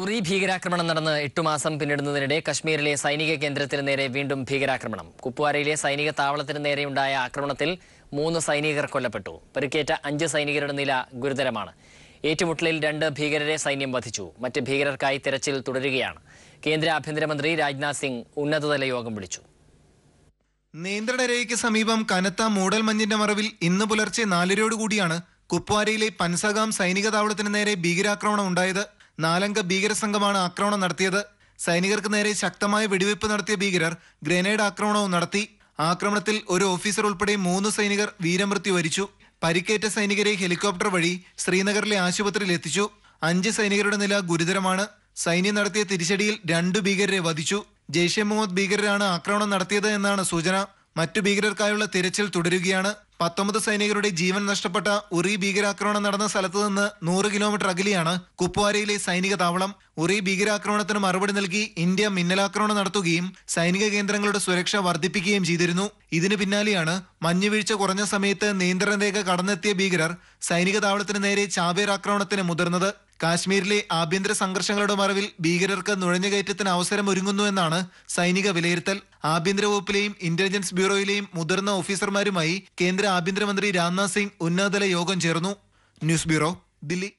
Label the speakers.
Speaker 1: ഉറി ഭീകരാക്രമണം നടന്ന് 8 മാസം പിന്നിടുന്നതിനിടെ കശ്മീരിലെ സൈനിക കേന്ദ്രത്തിന് നേരെ വീണ്ടും ഭീകരാക്രമണം. കുപ്വാരയിലെ സൈനിക താവളത്തിന് നേരെയുണ്ടായ ആക്രമണത്തിൽ 3 സൈനികർ കൊല്ലപ്പെട്ടു. പരിക്കേറ്റ 5 സൈനികരുടെ നില ഗുരുതരമാണ്. ഏറ്റുമുട്ടലിൽ 2 ഭീകരരെ സൈന്യം വധിച്ചു. മറ്റ് ഭീകരർക്കായി തെരച്ചിൽ തുടരുകയാണ്. കേന്ദ്ര ആഭ്യന്തരമന്ത്രി രാജ്നാഥ് സിംഗ് ഉന്നതതല യോഗം വിളിച്ചു.
Speaker 2: നിയന്ത്രണ രേഖയ്ക്ക് സമീപം കനത്ത മൂടൽമഞ്ഞിന്റെ മറവിൽ ഇന്ന് പുലർച്ചെ 4:00 കുപ്വാരയിലെ പൻസഗാം സൈനിക താവളത്തിന് നേരെ ഭീകരാക്രമണം ഉണ്ടായത്. 4 അംഗ ഭീകര സംഘമാണ് ആക്രമണം നടത്തിയത്. സൈനികർക്ക് നേരെ ശക്തമായ വെടിവയ്പ് നടത്തിയ ഭീകരർ ഗ്രനേഡ് ആക്രമണവും നടത്തി. ആക്രമണത്തിൽ ഒരു ഓഫീസർ ഉൾപ്പെടെ 3 സൈനികർ വീരമൃത്യു വരിച്ചു. പരിക്കേറ്റ സൈനികരെ ഹെലികോപ്റ്റർ വഴി ശ്രീനഗറിലെ ആശുപത്രിയിൽ എത്തിച്ചു. 5 സൈനികരുടെ നില ഗുരുതരമാണ്. സൈന്യം നടത്തിയ തിരിച്ചടിയിൽ 2 ഭീകരരെ വധിച്ചു. ജെയ്ഷെ മുഹമ്മദ് ഭീകരരാണ് ആക്രമണം നടത്തിയത് എന്നാണ് സൂചന. മറ്റു ഭീകരർക്കായുള്ള തിരച്ചിൽ തുടരുകയാണ്. 19 സൈനികരുടെ ജീവൻ നഷ്ടപ്പെട്ട ഉറി ഭീകരാക്രമണം നടന്ന സ്ഥലത്ത് നിന്ന് 100 കിലോമീറ്റർ അകലെയാണ് കുപ്വാരയിലെ സൈനിക താവളം. ഉറി ഭീകരാക്രമണത്തിന് മറുപടി നൽകി ഇന്ത്യ മിന്നലാക്രമണം നടത്തുകയും സൈനിക കേന്ദ്രങ്ങളുടെ സുരക്ഷ വർദ്ധിപ്പിക്കുകയും ചെയ്തിരുന്നു. ഇതിന് പിന്നാലെയാണ് മഞ്ഞുവീഴ്ച കുറഞ്ഞ സമയത്ത് നിയന്ത്രണ രേഖ കടന്നെത്തിയ ഭീകരർ സൈനിക താവളത്തിന് നേരെ ചാവേറാക്രമണത്തിന് മുതിർന്നത്. കാശ്മീരിലെ ആഭ്യന്തര സംഘർഷങ്ങളുടെ മറവിൽ ഭീകരർക്ക് നുഴഞ്ഞുകയറ്റത്തിന് അവസരം ഒരുങ്ങുന്നുവെന്നാണ് സൈനിക വിലയിരുത്തൽ. ആഭ്യന്തര വകുപ്പിലെയും ഇന്റലിജൻസ് ബ്യൂറോയിലെയും മുതിർന്ന ഓഫീസർമാരുമായി കേന്ദ്ര ആഭ്യന്തരമന്ത്രി രാജ്നാഥ് സിംഗ് ഉന്നതതല യോഗം ചേർന്നു. News bureau, Delhi.